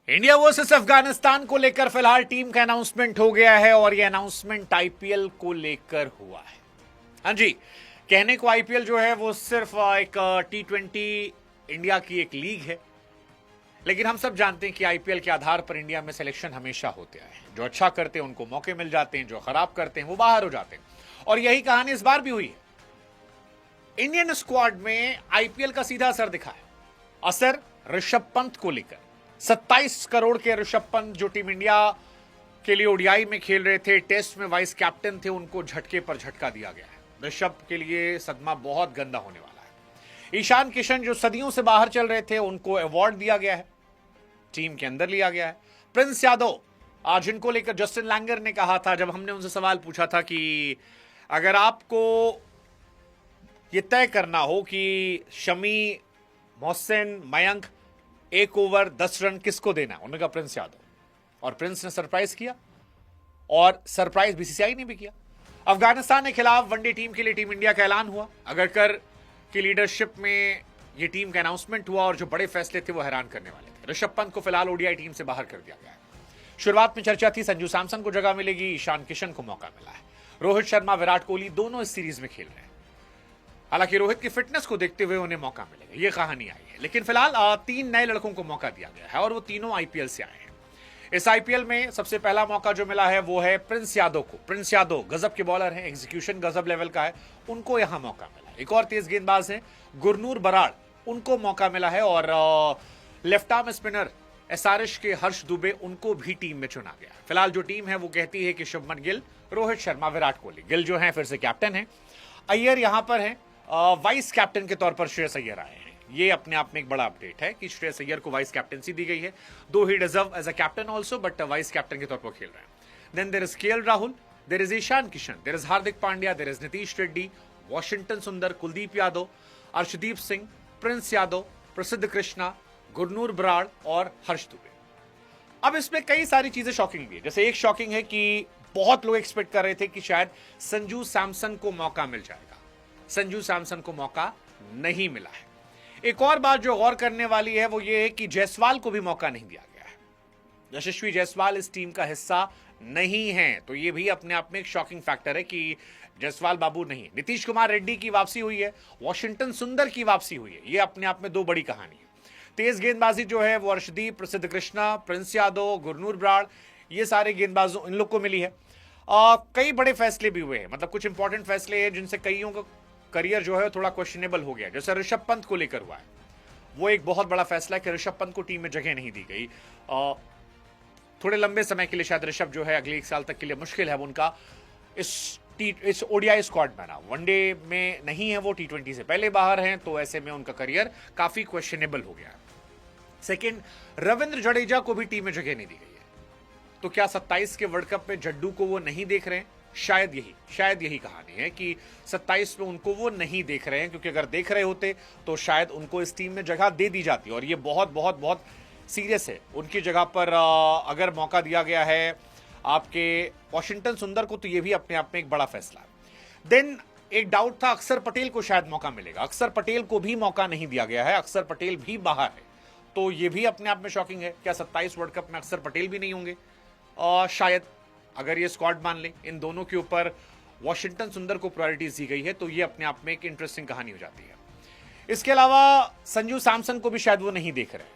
India versus Afghanistan को लेकर फिलहाल टीम का अनाउंसमेंट हो गया है और यह अनाउंसमेंट आईपीएल को लेकर हुआ है। हाँ जी, कहने को आईपीएल जो है वो सिर्फ एक T20 इंडिया की एक लीग है, लेकिन हम सब जानते हैं कि आईपीएल के आधार पर इंडिया में सिलेक्शन हमेशा होते हैं। जो अच्छा करते हैं उनको मौके मिल जाते हैं, जो खराब करते हैं वो बाहर हो जाते हैं, और यही कहानी इस बार भी हुई है। इंडियन स्क्वाड में आईपीएल का सीधा असर दिखा है। असर ऋषभ पंत को लेकर 27 करोड़ के ऋषभ पंत जो टीम इंडिया के लिए ओडीआई में खेल रहे थे, टेस्ट में वाइस कैप्टन थे, उनको झटके पर झटका दिया गया है। ऋषभ के लिए सदमा बहुत गंदा होने वाला है। ईशान किशन जो सदियों से बाहर चल रहे थे, उनको अवार्ड दिया गया है, टीम के अंदर लिया गया है। प्रिंस यादव, आज जिनको लेकर जस्टिन लैंगर ने कहा था, जब हमने उनसे सवाल पूछा था कि अगर आपको यह तय करना हो कि शमी, मोहसिन, मयंक 1 ओवर 10 रन किसको देना है, उन्होंने कहा प्रिंस यादव। और प्रिंस ने सरप्राइज किया, और सरप्राइज बीसीसीआई ने भी किया। अफगानिस्तान के खिलाफ वनडे टीम के लिए टीम इंडिया का ऐलान हुआ। अगरकर की लीडरशिप में यह टीम का अनाउंसमेंट हुआ, और जो बड़े फैसले थे वो हैरान करने वाले थे। ऋषभ पंत को फिलहाल ओडीआई टीम से बाहर कर दिया गया है। शुरुआत में चर्चा थी संजू सैमसन को जगह मिलेगी, ईशान किशन को मौका मिला है। रोहित शर्मा, विराट कोहली दोनों इस सीरीज में खेल रहे हैं। हालांकि रोहित की फिटनेस को देखते हुए उन्हें मौका मिलेगा, यह कहानी आई है। लेकिन फिलहाल 3 नए लड़कों को मौका दिया गया है, और वो तीनों आईपीएल से आए हैं। इस आईपीएल में सबसे पहला मौका जो मिला है वो है प्रिंस यादव को। प्रिंस यादव गजब के बॉलर हैं, एग्जीक्यूशन गजब लेवल का है, उनको यहां मौका मिला। एक और तेज गेंदबाज हैं गुरनूर बराड़, उनको मौका मिला है। और लेफ्ट आर्म स्पिनर एसआरएच के हर्ष दुबे, उनको भी टीम में चुना गया है। फिलहाल जो टीम है वो कहती है कि शुभमन गिल, रोहित शर्मा, विराट कोहली। गिल जो है फिर से कैप्टन है। अय्यर यहां पर है, वाइस कैप्टन के तौर पर श्रेयस अय्यर आए हैं। ये अपने आप में एक बड़ा अपडेट है कि श्रेयस अय्यर को वाइस कैप्टनसी दी गई है। दो ही deserve as a captain also, but vice captain के तौर पर खेल रहे हैं। Then there is KL Rahul, there is Ishan Kishan, there is Hardik Pandya, there is Nitish Reddy, Washington Sundar, Kuldeep Yadav, Arshdeep Singh, Prince Yadav, Prasidh Krishna, Gurnoor Brar और हर्ष दुबे। अब इसमें कई सारी चीजें शॉकिंग भी है। जैसे एक शॉकिंग है कि बहुत लोग एक्सपेक्ट कर रहे थे कि शायद संजू सैमसन को मौका मिल जाएगा। संजू सैमसन को मौका नहीं मिला है। एक और बात जो गौर करने वाली है वो ये है कि जायसवाल को भी मौका नहीं दिया गया है। यशस्वी जायसवाल इस टीम का हिस्सा नहीं है, तो ये भी अपने आप में एक शॉकिंग फैक्टर है कि जायसवाल बाबू नहीं है। नीतीश कुमार रेड्डी की वापसी हुई है, वॉशिंगटन सुंदर की वापसी हुई है। ये अपने आप में दो बड़ी कहानी है। तेज गेंदबाजी जो है वो अर्शदीप, प्रसिद्ध कृष्णा, प्रिंस यादव, गुरनूर बराड़, ये सारे गेंदबाजों इन लोग को मिली है। कई बड़े फैसले भी हुए हैं, मतलब कुछ इंपॉर्टेंट फैसले हैं जिनसे कईयों का करियर जो है थोड़ा क्वेश्चनेबल हो गया। जैसे ऋषभ पंत को लेकर हुआ है, वो एक बहुत बड़ा फैसला है कि ऋषभ पंत को टीम में जगह नहीं दी गई। थोड़े लंबे समय के लिए शायद ऋषभ जो है अगले 1 साल तक के लिए मुश्किल है उनका इस ओडीआई स्क्वाड में आना। वनडे में नहीं है वो, T20 से पहले बाहर हैं, तो ऐसे में उनका करियर काफी क्वेश्चनेबल हो गया है। सेकेंड, रविंद्र जडेजा को भी टीम में जगह नहीं दी गई है। तो क्या 27 के वर्ल्ड कप में जड्डू को वो नहीं देख रहे हैं? शायद यही कहानी है कि 27 में उनको वो नहीं देख रहे हैं, क्योंकि अगर देख रहे होते तो शायद उनको इस टीम में जगह दे दी जाती। और ये बहुत बहुत बहुत सीरियस है। उनकी जगह पर अगर मौका दिया गया है आपके वॉशिंगटन सुंदर को, तो ये भी अपने आप में एक बड़ा फैसला है। देन एक डाउट था, अक्षर पटेल को शायद मौका मिलेगा। अक्षर पटेल को भी मौका नहीं दिया गया है, अक्षर पटेल भी बाहर है, तो ये भी अपने आप में शॉकिंग है। क्या 27 वर्ल्ड कप में अक्षर पटेल भी नहीं होंगे? शायद अगर ये स्क्वाड मान ले, इन दोनों के ऊपर वॉशिंगटन सुंदर को प्रायोरिटीज दी गई है, तो ये अपने आप में एक इंटरेस्टिंग कहानी हो जाती है। इसके अलावा संजू सैमसन को भी शायद वो नहीं देख रहे हैं।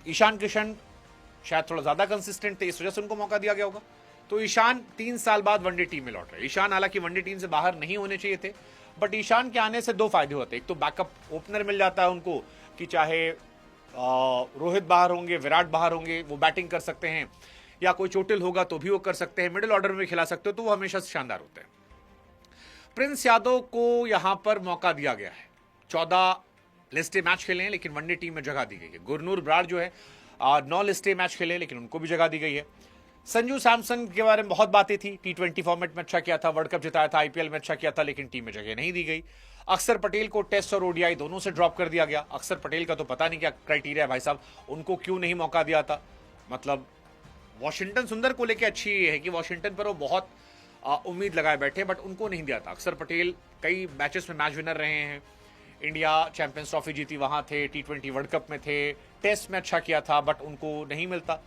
ईशान किशन शायद थोड़ा ज्यादा कंसिस्टेंट थे, इस वजह से उनको मौका दिया गया होगा। तो ईशान 3 साल बाद वनडे टीम में लौट रहे। ईशान हालांकि वनडे टीम से बाहर नहीं होने चाहिए थे, बट ईशान के आने से 2 फायदे होते हैं। एक तो बैकअप ओपनर मिल जाता है उनको, कि चाहे रोहित बाहर होंगे, विराट बाहर होंगे, वो बैटिंग कर सकते हैं, या कोई चोटिल होगा तो भी वो कर सकते हैं, मिडिल ऑर्डर में खिला सकते हो, तो वो हमेशा शानदार होते हैं। प्रिंस यादव को यहां पर मौका दिया गया है। 14 लिस्टे मैच खेले हैं, लेकिन वनडे टीम में जगह दी गई है। गुरनूर बराड़ जो है 9 लिस्टे मैच खेले, लेकिन उनको भी जगह दी गई है। संजू सैमसन के बारे में बहुत बातें थी, T20 फॉर्मेट में अच्छा किया था, वर्ल्ड कप जिताया था, आईपीएल में अच्छा किया था, लेकिन टीम में जगह नहीं दी गई। अक्षर पटेल को टेस्ट और ओडीआई दोनों से ड्रॉप कर दिया गया। अक्षर पटेल का तो पता नहीं क्या क्राइटेरिया है भाई साहब, उनको क्यों नहीं मौका दिया था। मतलब वॉशिंगटन सुंदर को लेकर अच्छी है कि वॉशिंगटन पर वो बहुत उम्मीद लगाए बैठे, बट उनको नहीं दिया था। अक्षर पटेल कई मैचेस में मैच विनर रहे हैं, इंडिया चैंपियंस ट्रॉफी जीती, वहां थे, T20 वर्ल्ड कप में थे, टेस्ट में अच्छा किया था, बट उनको नहीं मिलता।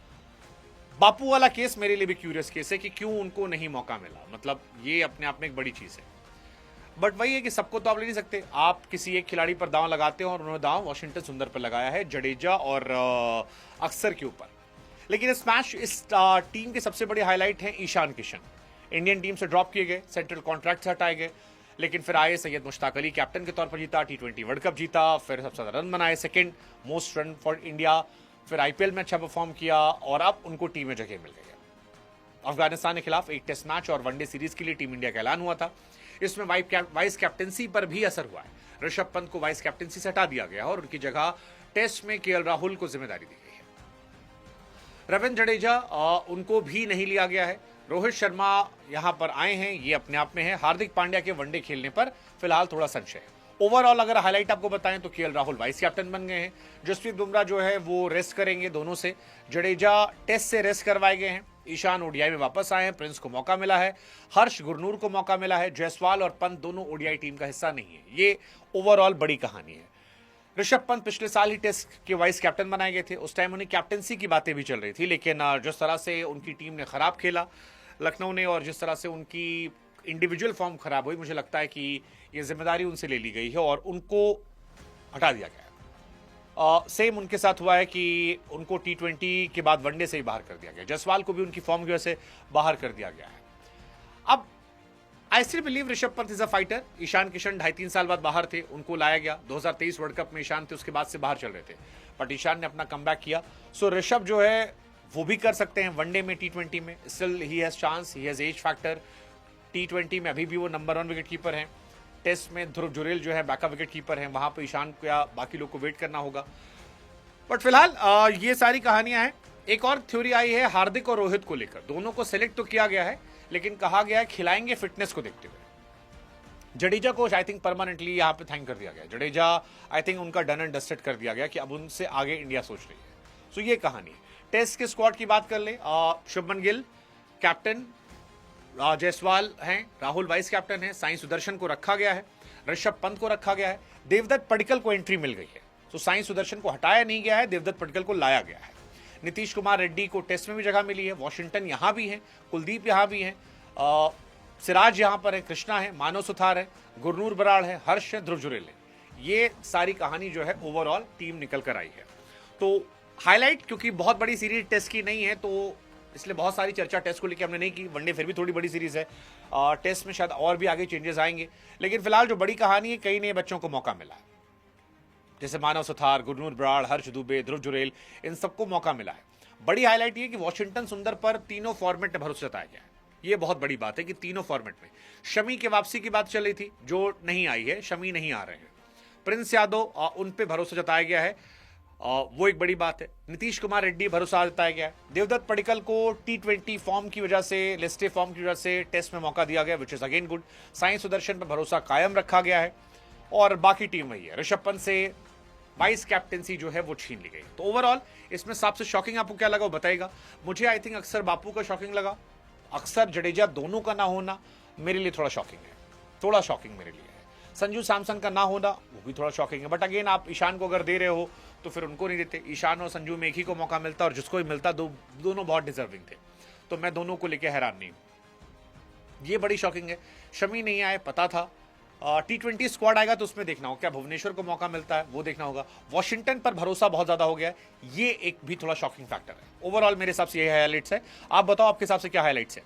बापू वाला केस मेरे लिए भी क्यूरियस केस है कि क्यों उनको नहीं मौका मिला, मतलब ये अपने आप में एक बड़ी चीज है। बट वही है कि सबको तो आप ले नहीं सकते, आप किसी एक खिलाड़ी पर दांव लगाते हो, और उन्होंने दांव वाशिंगटन सुंदर पर लगाया है, जडेजा और अक्सर के ऊपर। लेकिन इस मैच, इस टीम के सबसे बड़ी हाईलाइट है ईशान किशन। इंडियन टीम से ड्रॉप किए गए, सेंट्रल कॉन्ट्रैक्ट से हटाए गए, लेकिन फिर आए सैयद मुश्ताक अली, कैप्टन के तौर पर जीता, T20 वर्ल्ड कप जीता, फिर सबसे ज्यादा रन बनाए, second most run for India, फिर आईपीएल में अच्छा परफॉर्म किया, और अब उनको टीम में जगह मिल गई है। अफगानिस्तान के खिलाफ एक टेस्ट मैच और वनडे सीरीज के लिए टीम इंडिया का ऐलान हुआ था। इसमें वाइस कैप्टनसी पर भी असर हुआ है। ऋषभ पंत को वाइस कैप्टनसी से हटा दिया गया और उनकी जगह टेस्ट में केएल राहुल को जिम्मेदारी दी गई है। रविंद्र जडेजा उनको भी नहीं लिया गया है। रोहित शर्मा यहां पर आए हैं, ये अपने आप में है। हार्दिक पांड्या के वनडे खेलने पर फिलहाल थोड़ा संशय है। ओवरऑल अगर हाईलाइट आपको बताएं तो केएल राहुल वाइस कैप्टन बन गए हैं। जसप्रीत बुमराह जो है वो रेस्ट करेंगे दोनों से। जडेजा टेस्ट से रेस्ट करवाए गए हैं। ईशान ओडीआई में वापस आए हैं, प्रिंस को मौका मिला है, हर्ष गुरनूर को मौका मिला है। जायसवाल और पंत दोनों ओडीआई टीम का हिस्सा नहीं है। ये ओवरऑल बड़ी कहानी है। ऋषभ पंत पिछले साल ही टेस्ट के वाइस कैप्टन बनाए गए थे, उस टाइम उन्हें कैप्टनसी की बातें भी चल रही थी, लेकिन जिस तरह से उनकी टीम ने खराब खेला लखनऊ ने, और जिस तरह से उनकी इंडिविजुअल फॉर्म खराब हुई, मुझे लगता है कि ये जिम्मेदारी उनसे ले ली गई है और उनको हटा दिया गया है। सेम उनके साथ हुआ है कि उनको T20 के बाद वनडे से ही बाहर कर दिया गया। जायसवाल को भी उनकी फॉर्म की वजह से बाहर कर दिया गया है। अब I still believe Rishabh Pant is a fighter. Ishan Kishan 2.5-3 साल बाद बाहर थे, उनको लाया गया। 2023 वर्ल्ड कप में ईशान थे, उसके बाद से बाहर चल रहे थे, बट ईशान ने अपना कमबैक किया। सो ऋषभ जो है वो भी कर सकते हैं वनडे में, T20 में। Still he has chance, he has age factor. T20 में अभी भी वो नंबर 1 विकेट कीपर हैं। टेस्ट में ध्रुव जुरेल जो है बैकअप विकेट कीपर हैं, वहां पर ईशान को या बाकी लोग को वेट करना होगा। बट फिलहाल ये सारी कहानियां हैं। एक और थ्योरी आई है हार्दिक और रोहित को लेकर। दोनों को सिलेक्ट तो किया गया है, लेकिन कहा गया है खिलाएंगे फिटनेस को देखते हुए। जडेजा को आई थिंक परमानेंटली यहां पे थैंक कर दिया गया। जडेजा आई थिंक उनका डन एंड डस्टेड कर दिया गया कि अब उनसे आगे इंडिया सोच रही है। सो ये कहानी है। टेस्ट के स्क्वाड की बात कर ले, शुभमन गिल कैप्टन, जायसवाल हैं, राहुल वाइस कैप्टन है, साई सुदर्शन को रखा गया है, ऋषभ पंत को रखा गया है, देवदत्त पडिक्कल को एंट्री मिल गई है। तो साई सुदर्शन को हटाया नहीं गया है, देवदत्त पडिक्कल को लाया गया है। नीतीश कुमार रेड्डी को टेस्ट में भी जगह मिली है। वॉशिंगटन यहां भी है, कुलदीप यहां भी है, सिराज यहां पर है, कृष्णा है, मानव सुथार है, गुरनूर बराड़ है, हर्ष है, ध्रुव जुरेल है। ये सारी कहानी जो है ओवरऑल टीम निकल कर आई है। तो हाईलाइट, क्योंकि बहुत बड़ी सीरीज टेस्ट की नहीं है, तो इसलिए बहुत सारी चर्चा टेस्ट को लेकर हमने नहीं की। वनडे फिर भी थोड़ी बड़ी सीरीज है, टेस्ट में शायद और भी आगे चेंजेस आएंगे। लेकिन फिलहाल जो बड़ी कहानी है, कई नए बच्चों को मौका मिला है, जैसे मानव सुथार, गुरनूर बराड़, हर्ष दुबे, ध्रुव जुरेल, इन सबको मौका मिला है। बड़ी हाईलाइट ये कि वॉशिंगटन सुंदर पर तीनों फॉर्मेट में भरोसा जताया गया है। ये बहुत बड़ी बात है कि तीनों फॉर्मेट में। शमी के वापसी की बात चल रही थी, जो नहीं आई है, शमी नहीं आ रहे हैं। प्रिंस यादव, उन पे भरोसा जताया गया है, वो एक बड़ी बात है। नीतीश कुमार रेड्डी भरोसा जताया गया है। देवदत्त पडिक्कल को T20 फॉर्म की वजह से, लिस्टे फॉर्म की वजह से टेस्ट में मौका दिया गया, which is again good. Sai Sudarshan पर भरोसा कायम रखा गया है, और बाकी टीम वही है। ऋषभ पंत से वाइस कैप्टेंसी जो है वो छीन ली गई। तो ओवरऑल इसमें सबसे शॉकिंग आपको क्या लगा वो बताएगा। मुझे आई थिंक अक्सर बापू का शॉकिंग लगा, अक्सर जडेजा दोनों का ना होना मेरे लिए थोड़ा शॉकिंग है, थोड़ा शॉकिंग मेरे लिए है। संजू सैमसन का ना होना वो भी थोड़ा शॉकिंग है। बट अगेन आप ईशान को अगर दे रहे हो तो फिर उनको नहीं देते। ईशान और संजू में एक ही को मौका मिलता, और जिसको भी मिलता दोनों बहुत डिजर्विंग थे। तो मैं दोनों को लेकर हैरान नहीं हूं। ये बड़ी शॉकिंग है। शमी नहीं आए, पता था। T20 स्क्वाड आएगा तो उसमें देखना होगा क्या भुवनेश्वर को मौका मिलता है, वो देखना होगा। वॉशिंगटन पर भरोसा बहुत ज्यादा हो गया है, ये एक भी थोड़ा शॉकिंग फैक्टर है। ओवरऑल मेरे हिसाब से ये हाईलाइट्स है। आप बताओ आपके हिसाब से क्या हाईलाइट्स है।